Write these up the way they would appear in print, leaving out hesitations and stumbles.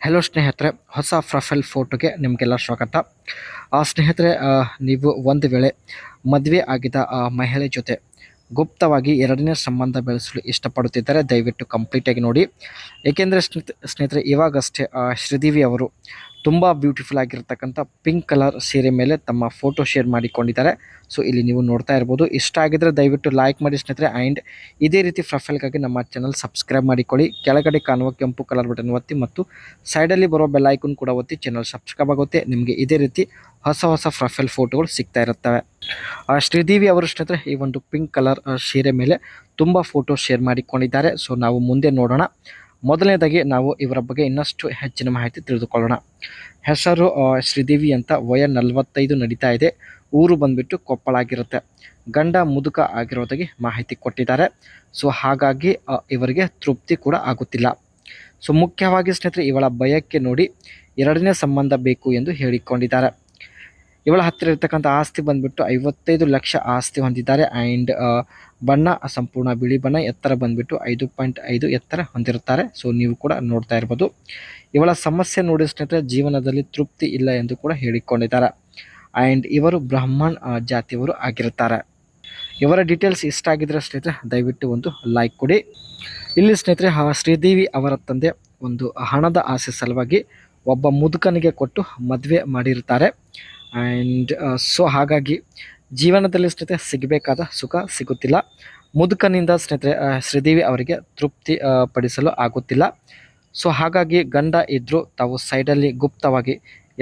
Hello ಸ್ನೇಹಿತರೆ, ಹೊಸ profile ಫೋಟೋಗೆ ನಿಮಗೆಲ್ಲ ಸ್ವಾಗತ. ಸ್ನೇಹಿತರೆ, ನೀವು ಒಂದು ವೇಳೆ ಮದುವೆ ಆಗಿದ್ದ ಮಹಿಳೆ ಜೊತೆ ಗುಪ್ತವಾಗಿ ಎರಡನೇ ಸಂಬಂಧ ಬೆಳೆಸಲು ಇಷ್ಟಪಡುತ್ತಿದ್ದರೆ ದಯವಿಟ್ಟು ಕಂಪ್ಲೀಟಾಗಿ ನೋಡಿ. ಏಕೆಂದರೆ ಸ್ನೇಹಿತರೆ, ಇವಾಗಷ್ಟೇ ಶ್ರೀದೇವಿ ಅವರು ತುಂಬ ಬ್ಯೂಟಿಫುಲ್ ಆಗಿರ್ತಕ್ಕಂಥ ಪಿಂಕ್ ಕಲರ್ ಸೀರೆ ಮೇಲೆ ತಮ್ಮ ಫೋಟೋ ಶೇರ್ ಮಾಡಿಕೊಂಡಿದ್ದಾರೆ. ಸೊ ಇಲ್ಲಿ ನೀವು ನೋಡ್ತಾ ಇರ್ಬೋದು. ಇಷ್ಟ ಆಗಿದ್ರೆ ದಯವಿಟ್ಟು ಲೈಕ್ ಮಾಡಿ ಸ್ನೇಹಿತರೆ. ಆ್ಯಂಡ್ ಇದೇ ರೀತಿ ಪ್ರೊಫೈಲ್ಗಾಗಿ ನಮ್ಮ ಚಾನಲ್ ಸಬ್ಸ್ಕ್ರೈಬ್ ಮಾಡಿಕೊಳ್ಳಿ. ಕೆಳಗಡೆ ಕಾಣುವ ಕೆಂಪು ಕಲರ್ ಬಟನ್ ಒತ್ತಿ ಮತ್ತು ಸೈಡಲ್ಲಿ ಬರೋ ಬೆಲ್ ಐಕನ್ ಕೂಡ ಒತ್ತಿ ಚಾನಲ್ ಸಬ್ಸ್ಕ್ರೈಬ್ ಆಗುತ್ತೆ. ನಿಮಗೆ ಇದೇ ರೀತಿ ಹೊಸ ಪ್ರೊಫೈಲ್ ಫೋಟೋಗಳು ಸಿಗ್ತಾ ಇರುತ್ತವೆ. ಶ್ರೀದೇವಿ ಅವರು ಸ್ನೇಹಿತರೆ ಈ ಒಂದು ಪಿಂಕ್ ಕಲರ್ ಸೀರೆ ಮೇಲೆ ತುಂಬ ಫೋಟೋ ಶೇರ್ ಮಾಡಿಕೊಂಡಿದ್ದಾರೆ. ಸೊ ನಾವು ಮುಂದೆ ನೋಡೋಣ. ಮೊದಲನೇದಾಗಿ ನಾವು ಇವರ ಬಗ್ಗೆ ಇನ್ನಷ್ಟು ಹೆಚ್ಚಿನ ಮಾಹಿತಿ ತಿಳಿದುಕೊಳ್ಳೋಣ. ಹೆಸರು ಶ್ರೀದೇವಿ ಅಂತ, ವಯ 45 ನಡೀತಾ ಇದೆ. ಊರು ಬಂದ್ಬಿಟ್ಟು ಕೊಪ್ಪಳ ಆಗಿರುತ್ತೆ. ಗಂಡ ಮುದುಕ ಆಗಿರೋದಾಗಿ ಮಾಹಿತಿ ಕೊಟ್ಟಿದ್ದಾರೆ. ಸೊ ಹಾಗಾಗಿ ಇವರಿಗೆ ತೃಪ್ತಿ ಕೂಡ ಆಗುತ್ತಿಲ್ಲ. ಸೊ ಮುಖ್ಯವಾಗಿ ಸ್ನೇಹಿತರೆ, ಇವಳ ಬಯಕೆ ನೋಡಿ ಎರಡನೇ ಸಂಬಂಧ ಬೇಕು ಎಂದು ಹೇಳಿಕೊಂಡಿದ್ದಾರೆ. ಇವಳ ಹತ್ತಿರ ಇರ್ತಕ್ಕಂಥ ಆಸ್ತಿ ಬಂದ್ಬಿಟ್ಟು 55 ಲಕ್ಷ ಆಸ್ತಿ ಹೊಂದಿದ್ದಾರೆ. ಆ್ಯಂಡ್ ಬಣ್ಣ ಸಂಪೂರ್ಣ ಬಿಳಿ ಬಣ್ಣ, ಎತ್ತರ ಬಂದ್ಬಿಟ್ಟು 5.5 ಎತ್ತರ ಹೊಂದಿರುತ್ತಾರೆ. ಸೊ ನೀವು ಕೂಡ ನೋಡ್ತಾ ಇರ್ಬೋದು. ಇವಳ ಸಮಸ್ಯೆ ನೋಡಿ ಸ್ನೇಹಿತರೆ, ಜೀವನದಲ್ಲಿ ತೃಪ್ತಿ ಇಲ್ಲ ಎಂದು ಕೂಡ ಹೇಳಿಕೊಂಡಿದ್ದಾರೆ. ಆ್ಯಂಡ್ ಇವರು ಬ್ರಾಹ್ಮಣ್ ಜಾತಿಯವರು ಆಗಿರುತ್ತಾರೆ. ಇವರ ಡೀಟೇಲ್ಸ್ ಇಷ್ಟ ಆಗಿದ್ರೆ ಸ್ನೇಹಿತರೆ ದಯವಿಟ್ಟು ಒಂದು ಲೈಕ್ ಕೊಡಿ. ಇಲ್ಲಿ ಸ್ನೇಹಿತರೆ, ಶ್ರೀದೇವಿ ಅವರ ತಂದೆ ಒಂದು ಹಣದ ಆಸೆ ಸಲುವಾಗಿ ಒಬ್ಬ ಮುದುಕನಿಗೆ ಕೊಟ್ಟು ಮದುವೆ ಮಾಡಿರ್ತಾರೆ. ಆ್ಯಂಡ್ ಸೊ ಹಾಗಾಗಿ ಜೀವನದಲ್ಲಿ ಸ್ನೇಹಿತರೆ ಸಿಗಬೇಕಾದ ಸುಖ ಸಿಗುತ್ತಿಲ್ಲ. ಮುದುಕನಿಂದ ಸ್ನೇಹಿತರೆ ಶ್ರೀದೇವಿ ಅವರಿಗೆ ತೃಪ್ತಿ ಪಡಿಸಲು ಆಗುತ್ತಿಲ್ಲ. ಸೊ ಹಾಗಾಗಿ ಗಂಡ ಇದ್ದರೂ ತಾವು ಸೈಡಲ್ಲಿ ಗುಪ್ತವಾಗಿ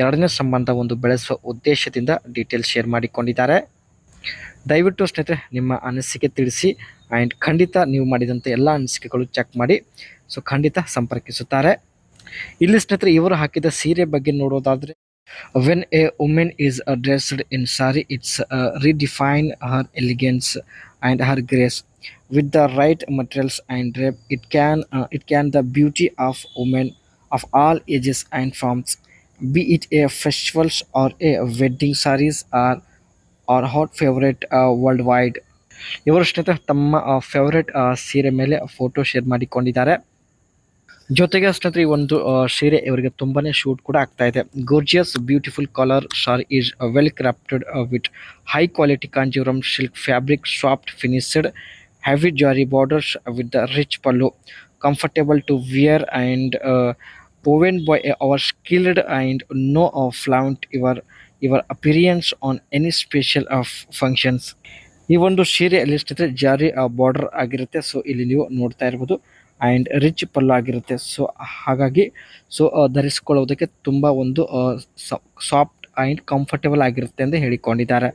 ಎರಡನೇ ಸಂಬಂಧ ಒಂದು ಬೆಳೆಸುವ ಉದ್ದೇಶದಿಂದ ಡೀಟೇಲ್ಸ್ ಶೇರ್ ಮಾಡಿಕೊಂಡಿದ್ದಾರೆ. ದಯವಿಟ್ಟು ಸ್ನೇಹಿತರೆ ನಿಮ್ಮ ಅನಿಸಿಕೆ ತಿಳಿಸಿ. ಆ್ಯಂಡ್ ಖಂಡಿತ ನೀವು ಮಾಡಿದಂಥ ಎಲ್ಲ ಅನಿಸಿಕೆಗಳು ಚೆಕ್ ಮಾಡಿ. ಸೊ ಖಂಡಿತ ಸಂಪರ್ಕಿಸುತ್ತಾರೆ. ಇಲ್ಲಿ ಸ್ನೇಹಿತರೆ ಇವರು ಹಾಕಿದ ಸೀರೆ ಬಗ್ಗೆ ನೋಡೋದಾದರೆ, when a woman is dressed in sari, it's redefine her elegance and her grace. With the right materials and drape, it can the beauty of women of all ages and forms, be it a festivals or a wedding. Sarees are hot favorite worldwide. ಇವರು ಸ್ನೇಹಿತರೆ ತಮ್ಮ favourite ಸೀರೆ ಮೇಲೆ photo share ಮಾಡಿಕೊಂಡಿದ್ದಾರೆ. ಜೊತೆಗೆ ಸ್ನೇಹಿತರೆ ಈ ಒಂದು ಸೀರೆ ಇವರಿಗೆ ತುಂಬಾನೇ ಶೂಟ್ ಕೂಡ ಆಗ್ತಾ ಇದೆ. Gorgeous beautiful colour sari is well crafted with high quality Kanjeevaram silk fabric, soft finished, heavy zari borders with the rich pallu, comfortable to wear and woven by our skilled and no flaunt your appearance on any special functions. ಈ ಒಂದು ಸೀರೆಯಲ್ಲಿ ಸ್ನೇಹಿತರೆ ಜಾರಿ border ಆಗಿರುತ್ತೆ. So ಇಲ್ಲಿ ನೀವು ನೋಡ್ತಾ ಇರ್ಬೋದು. And rich ಪಲ್ಲು ಆಗಿರುತ್ತೆ. ಸೊ ಹಾಗಾಗಿ ಧರಿಸಿಕೊಳ್ಳೋದಕ್ಕೆ ತುಂಬ ಒಂದು ಸಾಫ್ಟ್ ಆ್ಯಂಡ್ ಕಂಫರ್ಟೇಬಲ್ ಆಗಿರುತ್ತೆ ಎಂದು ಹೇಳಿಕೊಂಡಿದ್ದಾರೆ.